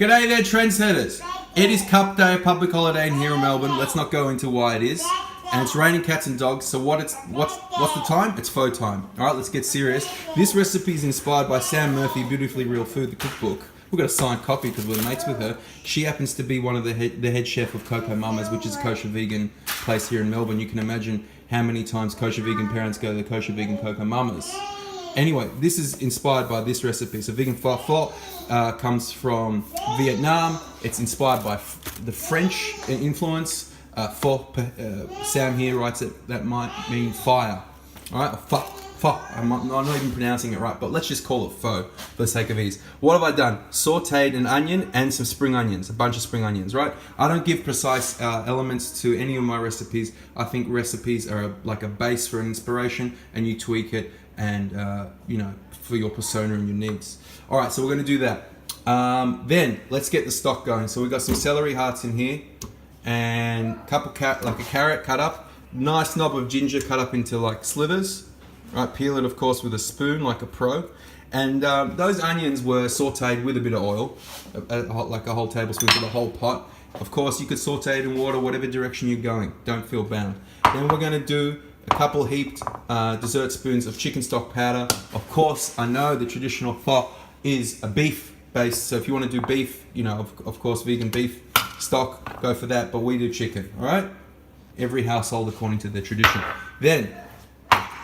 G'day there, trendsetters. It is Cup Day, a public holiday in here in Melbourne. Let's not go into why it is. And it's raining cats and dogs, so what's the time? It's faux time. Alright, let's get serious. This recipe is inspired by Sam Murphy, Beautifully Real Food, the cookbook. We've got a signed copy because we're mates with her. She happens to be one of the head chef of Coco Mamas, which is a kosher vegan place here in Melbourne. You can imagine how many times kosher vegan parents go to the kosher vegan Coco Mamas. Anyway, this is inspired by this recipe. So vegan pho comes from Vietnam. It's inspired by the French influence. Sam here writes it, that might mean fire. Alright, pho. I'm not even pronouncing it right, but let's just call it pho for the sake of ease. What have I done? Sauteed an onion and some spring onions, a bunch of spring onions, right? I don't give precise elements to any of my recipes. I think recipes are like a base for an inspiration, and you tweak it and for your persona and your needs. Alright, so we're going to do that. Then let's get the stock going. So we've got some celery hearts in here, and a carrot cut up, nice knob of ginger cut up into like slivers. Right, peel it of course with a spoon like a pro. And those onions were sauteed with a bit of oil, like a whole tablespoon for the whole pot. Of course you could saute it in water, whatever direction you're going, don't feel bound. Then we're going to do a couple heaped dessert spoons of chicken stock powder. Of course, I know the traditional pho is a beef based, so if you want to do beef, of course vegan beef stock, go for that, but we do chicken, alright? Every household according to their tradition. Then,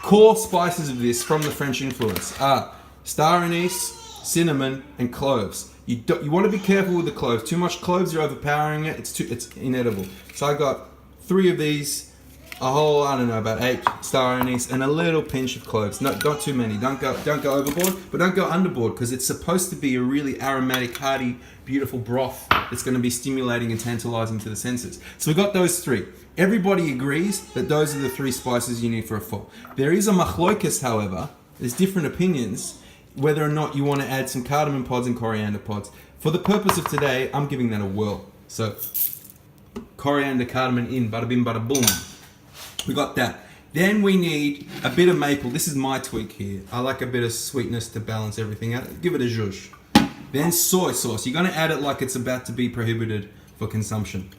core spices of this from the French influence are star anise, cinnamon, and cloves. You want to be careful with the cloves. Too much cloves, you're overpowering it. It's inedible. So I got 3 of these, a whole, about 8 star anise, and a little pinch of cloves. No, not too many. Don't go overboard, but don't go underboard, because it's supposed to be a really aromatic, hearty, beautiful broth that's going to be stimulating and tantalizing to the senses. So we got those 3. Everybody agrees that those are the 3 spices you need for a pho. There is a machlokas, however. There's different opinions whether or not you want to add some cardamom pods and coriander pods. For the purpose of today, I'm giving that a whirl. So coriander, cardamom in, bada bing, bada boom. We got that. Then we need a bit of maple. This is my tweak here. I like a bit of sweetness to balance everything out. Give it a zhuzh. Then soy sauce. You're going to add it like it's about to be prohibited for consumption.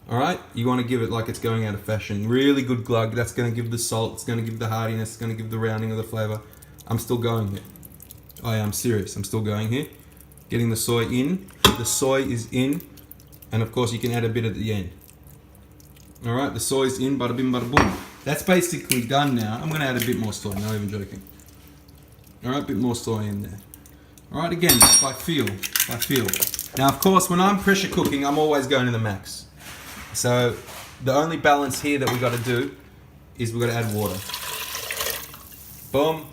Alright? You want to give it like it's going out of fashion. Really good glug. That's going to give the salt. It's going to give the heartiness. It's going to give the rounding of the flavor. I'm still going here. Oh yeah, I'm serious. I'm still going here. Getting the soy in. The soy is in. And of course you can add a bit at the end. Alright, the soy's in, bada bing, bada boom. That's basically done now. I'm going to add a bit more soy, not even joking. Alright, a bit more soy in there. Alright, again, by feel. Now, of course, when I'm pressure cooking, I'm always going to the max. So, the only balance here that we got to do is we've got to add water. Boom.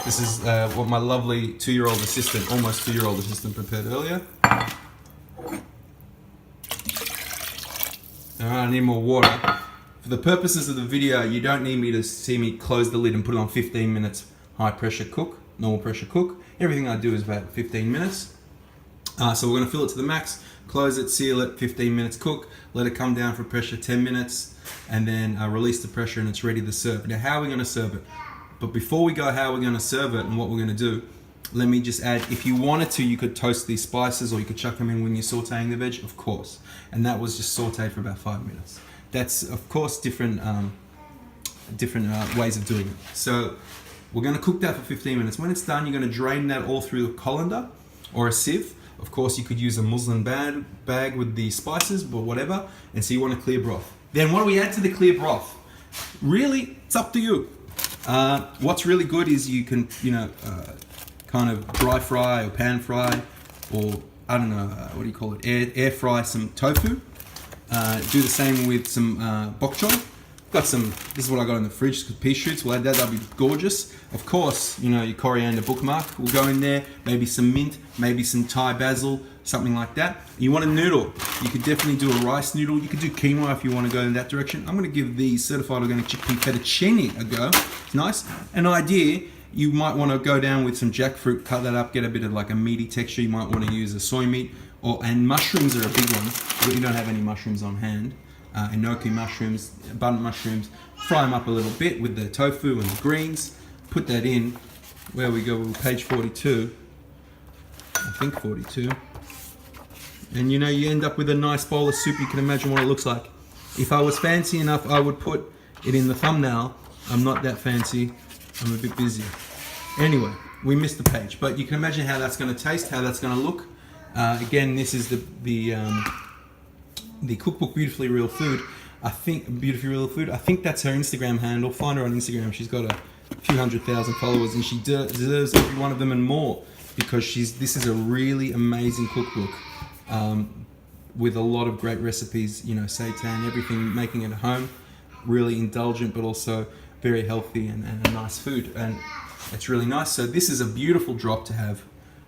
This is what my lovely 2-year-old assistant, almost 2-year-old assistant prepared earlier. Alright, I need more water. For the purposes of the video, you don't need me to see me close the lid and put it on 15 minutes high pressure cook, normal pressure cook. Everything I do is about 15 minutes. So we're going to fill it to the max, close it, seal it, 15 minutes cook, let it come down for pressure 10 minutes, and then release the pressure and it's ready to serve. Now how are we going to serve it? But before we go how we're going to serve it and what we're going to do, let me just add, if you wanted to, you could toast these spices or you could chuck them in when you're sauteing the veg, of course. And that was just sauteed for about 5 minutes. That's, of course, different ways of doing it. So we're going to cook that for 15 minutes. When it's done, you're going to drain that all through a colander or a sieve. Of course, you could use a muslin bag with the spices, but whatever. And so you want a clear broth. Then what do we add to the clear broth? Really, it's up to you. What's really good is you can, kind of dry fry or pan fry, or I don't know, what do you call it, air fry some tofu. Do the same with some bok choy. Got some, this is what I got in the fridge, pea shoots, we'll add that, that'll be gorgeous. Of course, your coriander bookmark will go in there, maybe some mint, maybe some Thai basil, something like that. You want a noodle, you could definitely do a rice noodle, you could do quinoa if you want to go in that direction. I'm going to give the certified organic chickpea fettuccine a go. It's nice. An idea, you might want to go down with some jackfruit, cut that up, get a bit of like a meaty texture. You might want to use a soy meat, and mushrooms are a big one, but you don't have any mushrooms on hand. Enoki mushrooms, abundant mushrooms, fry them up a little bit with the tofu and the greens, put that in, where we go, page 42, I think 42, And you know, you end up with a nice bowl of soup. You can imagine what it looks like. If I was fancy enough, I would put it in the thumbnail. I'm not that fancy. I'm a bit busy. Anyway, we missed the page, but you can imagine how that's going to taste, how that's going to look. Again, this is the cookbook Beautifully Real Food. I think Beautifully Real Food. I think that's her Instagram handle. Find her on Instagram. She's got a few 100,000 followers, and she deserves every one of them and more, because this is a really amazing cookbook with a lot of great recipes. You know, seitan, everything, making it at home. Really indulgent, but also very healthy and a nice food, and it's really nice. So this is a beautiful drop to have,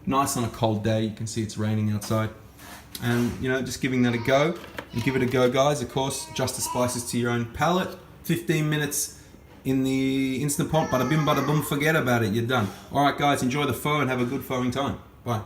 nice on a cold day. You can see it's raining outside, and you know, just giving that a go. And give it a go, guys. Of course, adjust the spices to your own palate. 15 minutes in the Instant Pot, bada bim bada boom, forget about it, you're done. All right, guys, enjoy the pho and have a good phoing time. Bye.